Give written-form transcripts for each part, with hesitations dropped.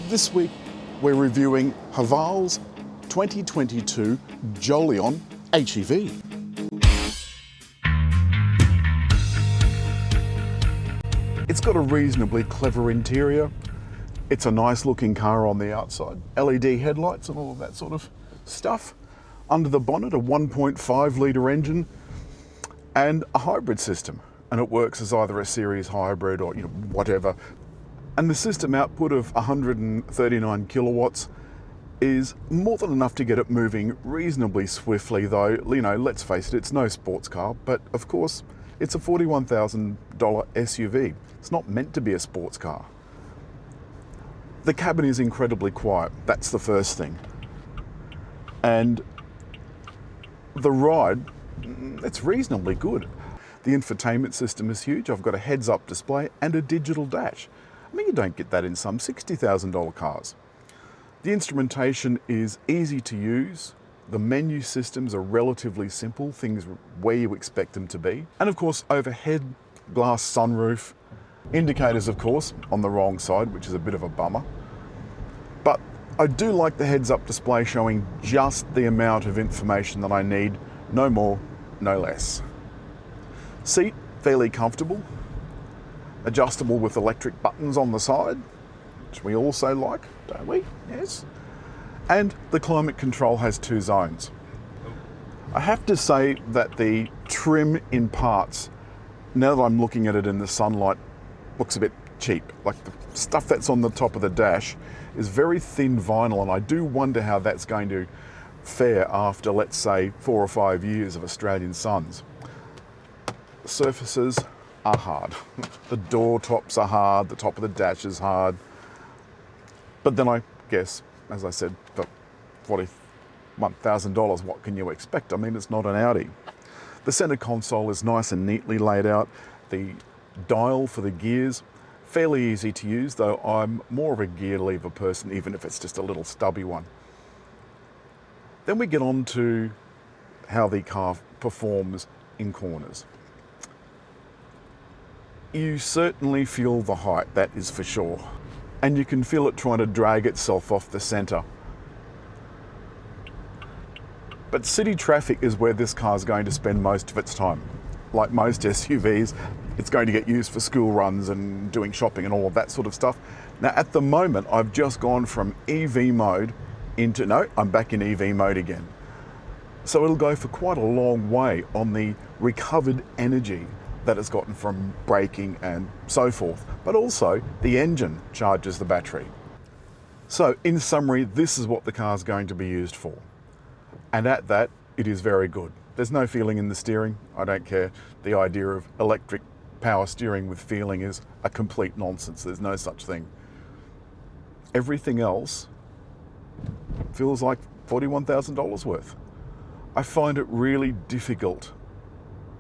This week we're reviewing Haval's 2022 Jolion HEV. It's got a reasonably clever interior. It's a nice looking car on the outside. LED headlights and all of that sort of stuff. Under the bonnet, a 1.5 litre engine and a hybrid system. And it works as either a series hybrid or whatever. And the system output of 139 kilowatts is more than enough to get it moving reasonably swiftly, though, let's face it, it's no sports car, but of course, it's a $41,000 SUV. It's not meant to be a sports car. The cabin is incredibly quiet, that's the first thing. And the ride, it's reasonably good. The infotainment system is huge. I've got a heads-up display and a digital dash. I mean, you don't get that in some $60,000 cars. The instrumentation is easy to use. The menu systems are relatively simple, things where you expect them to be. And of course, overhead glass sunroof. Indicators, of course, on the wrong side, which is a bit of a bummer. But I do like the heads-up display showing just the amount of information that I need, no more, no less. Seat, fairly comfortable. Adjustable with electric buttons on the side, which we also like, don't we? Yes. And the climate control has 2 zones. I have to say that the trim in parts, now that I'm looking at it in the sunlight, looks a bit cheap. Like the stuff that's on the top of the dash is very thin vinyl, and I do wonder how that's going to fare after, let's say, 4 or 5 years of Australian suns. The surfaces are hard. The door tops are hard, the top of the dash is hard. But then I guess, as I said, for $41,000, what can you expect? I mean, it's not an Audi. The center console is nice and neatly laid out. The dial for the gears, fairly easy to use, though I'm more of a gear lever person, even if it's just a little stubby one. Then we get on to how the car performs in corners. You certainly feel the height, that is for sure. And you can feel it trying to drag itself off the center. But city traffic is where this car is going to spend most of its time. Like most SUVs, it's going to get used for school runs and doing shopping and all of that sort of stuff. Now, at the moment, I've just gone from EV mode into, no, I'm back in EV mode again. So it'll go for quite a long way on the recovered energy that it's gotten from braking and so forth, but also the engine charges the battery. So in summary, this is what the car's going to be used for. And at that, it is very good. There's no feeling in the steering. I don't care. The idea of electric power steering with feeling is a complete nonsense. There's no such thing. Everything else feels like $41,000 worth. I find it really difficult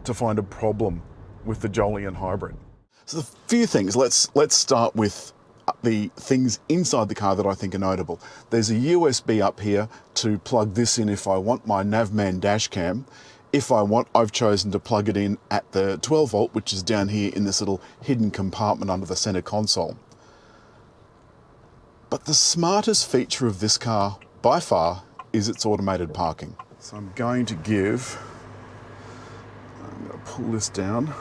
to find a problem with the Jolion hybrid. So a few things. Let's start with the things inside the car that I think are notable. There's a USB up here to plug this in if I want my Navman dash cam. If I want, I've chosen to plug it in at the 12 volt, which is down here in this little hidden compartment under the center console. But the smartest feature of this car, by far, is its automated parking. So I'm going to pull this down.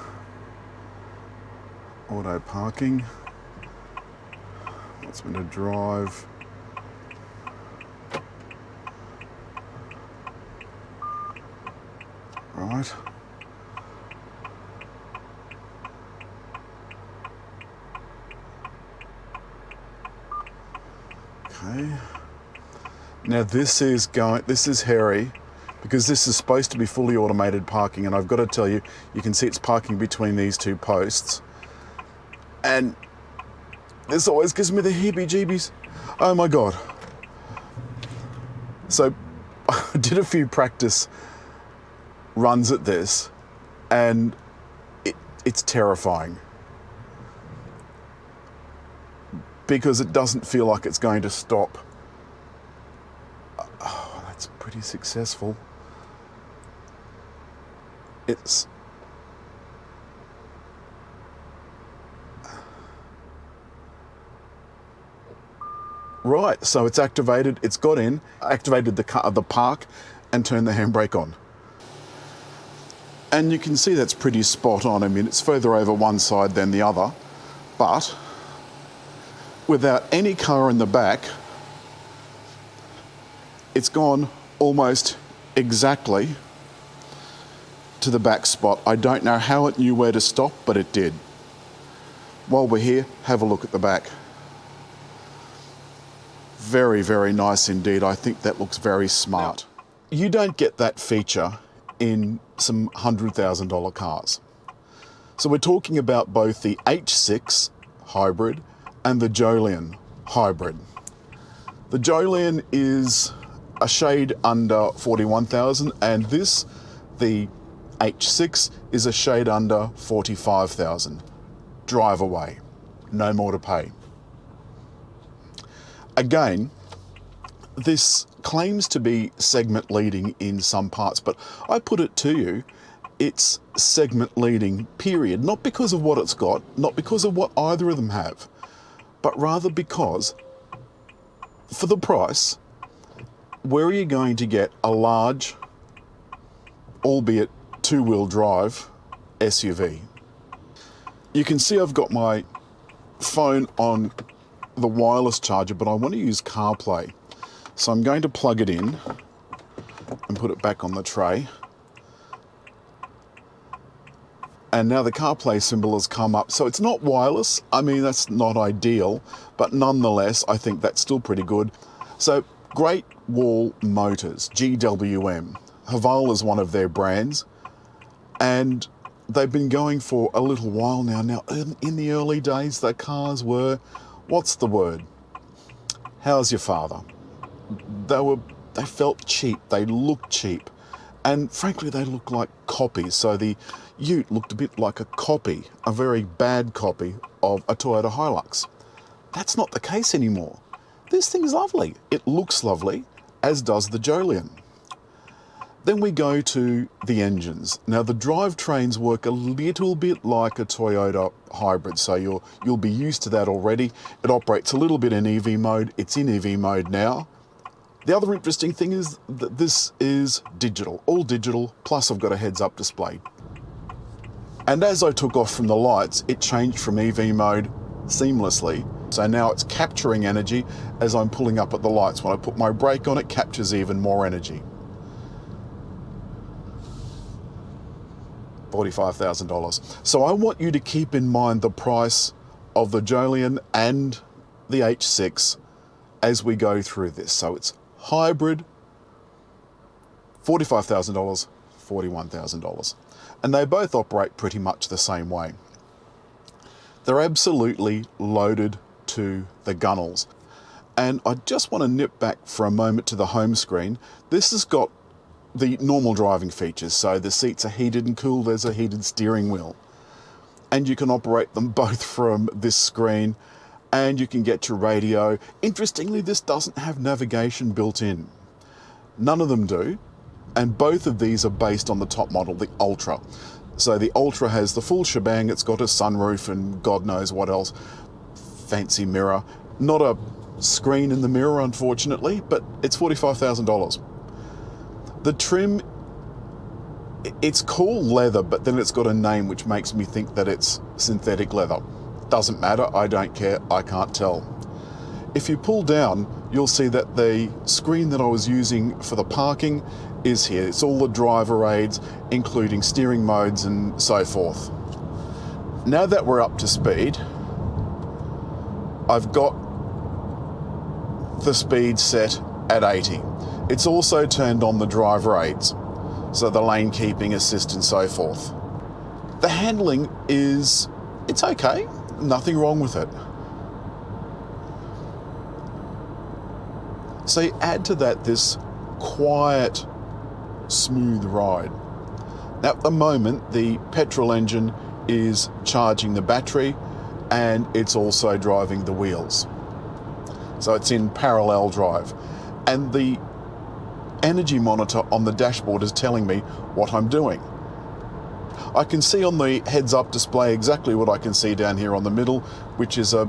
Auto parking. Wants me to drive. Right. Okay. Now this is hairy, because this is supposed to be fully automated parking, and I've got to tell you, you can see it's parking between these 2 posts. And this always gives me the heebie-jeebies. Oh my God. So I did a few practice runs at this, and it's terrifying. Because it doesn't feel like it's going to stop. Oh, that's pretty successful. It's Right, so it's activated, it's got in, activated the park and turned the handbrake on. And you can see that's pretty spot on. I mean, it's further over one side than the other, but without any car in the back, it's gone almost exactly to the back spot. I don't know how it knew where to stop, but it did. While we're here, have a look at the back. Very, very nice indeed. I think that looks very smart. Now, you don't get that feature in some $100,000 cars. So we're talking about both the H6 hybrid and the Jolion hybrid. The Jolion is a shade under 41,000, and this, the H6, is a shade under 45,000. Drive away, no more to pay. Again, this claims to be segment leading in some parts, but I put it to you, it's segment leading, period. Not because of what it's got, not because of what either of them have, but rather because for the price, where are you going to get a large, albeit two-wheel drive SUV? You can see I've got my phone on the wireless charger, but I want to use CarPlay. So I'm going to plug it in and put it back on the tray. And now the CarPlay symbol has come up. So it's not wireless. I mean, that's not ideal, but nonetheless, I think that's still pretty good. So Great Wall Motors, GWM. Haval is one of their brands, and they've been going for a little while now. Now, in the early days, the cars were, what's the word? How's your father? They felt cheap, they looked cheap, and frankly, they looked like copies. So the Ute looked a bit like a copy, a very bad copy of a Toyota Hilux. That's not the case anymore. This thing's lovely. It looks lovely, as does the Jolion. Then we go to the engines. Now the drivetrains work a little bit like a Toyota hybrid, so you'll be used to that already. It operates a little bit in EV mode. It's in EV mode now. The other interesting thing is that this is digital, all digital, plus I've got a heads-up display. And as I took off from the lights, it changed from EV mode seamlessly. So now it's capturing energy as I'm pulling up at the lights. When I put my brake on, it captures even more energy. $45,000. So I want you to keep in mind the price of the Jolion and the H6 as we go through this. So it's hybrid, $45,000, $41,000. And they both operate pretty much the same way. They're absolutely loaded to the gunnels. And I just want to nip back for a moment to the home screen. This has got the normal driving features. So the seats are heated and cooled, there's a heated steering wheel. And you can operate them both from this screen, and you can get your radio. Interestingly, this doesn't have navigation built in. None of them do. And both of these are based on the top model, the Ultra. So the Ultra has the full shebang. It's got a sunroof and God knows what else. Fancy mirror. Not a screen in the mirror, unfortunately, but it's $45,000. The trim, it's called leather, but then it's got a name which makes me think that it's synthetic leather. Doesn't matter, I don't care, I can't tell. If you pull down, you'll see that the screen that I was using for the parking is here. It's all the driver aids, including steering modes and so forth. Now that we're up to speed, I've got the speed set at 80. It's also turned on the driver aids, so the lane keeping assist and so forth. The handling is, it's okay, nothing wrong with it. So you add to that this quiet, smooth ride. Now at the moment, the petrol engine is charging the battery and it's also driving the wheels. So it's in parallel drive. And the energy monitor on the dashboard is telling me what I'm doing. I can see on the heads-up display exactly what I can see down here on the middle, which is a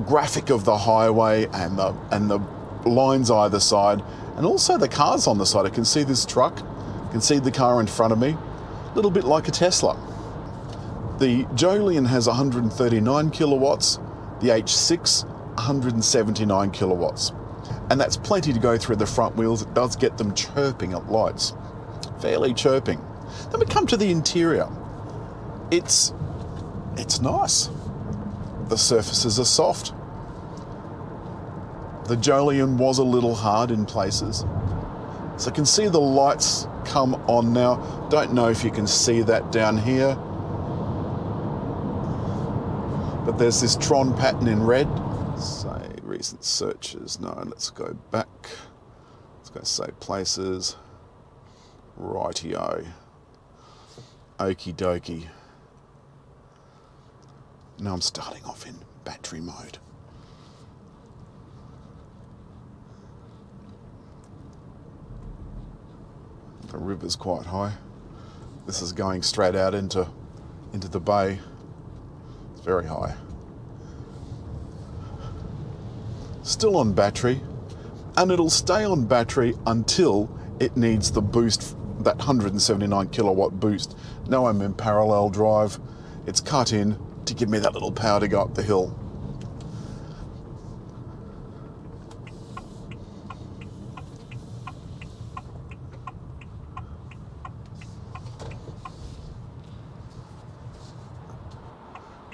graphic of the highway and the lines either side, and also the cars on the side. I can see this truck, I can see the car in front of me, a little bit like a Tesla. The Jolion has 139 kilowatts, the H6 179 kilowatts. And that's plenty to go through the front wheels. It does get them chirping at lights, fairly chirping. Then we come to the interior. It's nice. The surfaces are soft. The Jolion was a little hard in places. So I can see the lights come on now. Don't know if you can see that down here. But there's this Tron pattern in red. Say recent searches. No, let's go back. Let's go say places. Rightio. Okie dokie. Now I'm starting off in battery mode. The river's quite high. This is going straight out into the bay. It's very high. Still on battery, and it'll stay on battery until it needs the boost, that 179 kilowatt boost. Now I'm in parallel drive. It's cut in to give me that little power to go up the hill.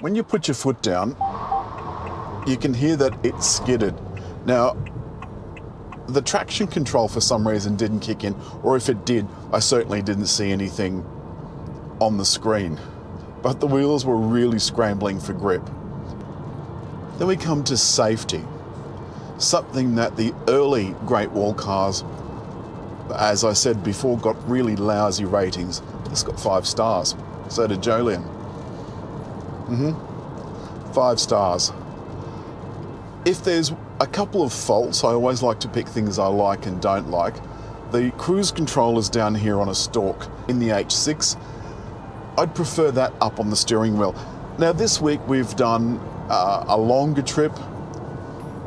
When you put your foot down, you can hear that it skidded. Now, the traction control for some reason didn't kick in, or if it did, I certainly didn't see anything on the screen. But the wheels were really scrambling for grip. Then we come to safety. Something that the early Great Wall cars, as I said before, got really lousy ratings. This got 5 stars. So did Jolion. 5 stars. If there's a couple of faults, I always like to pick things I like and don't like. The cruise control is down here on a stalk in the H6. I'd prefer that up on the steering wheel. Now this week we've done a longer trip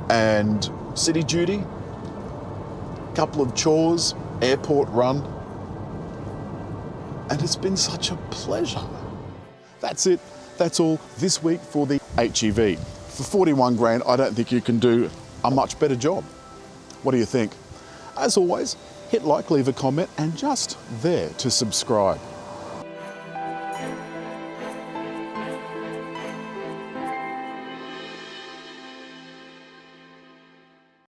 and city duty, a couple of chores, airport run, and it's been such a pleasure. That's it. That's all this week for the HEV. For 41 grand, I don't think you can do a much better job. What do you think? As always, hit like, leave a comment, and just there to subscribe.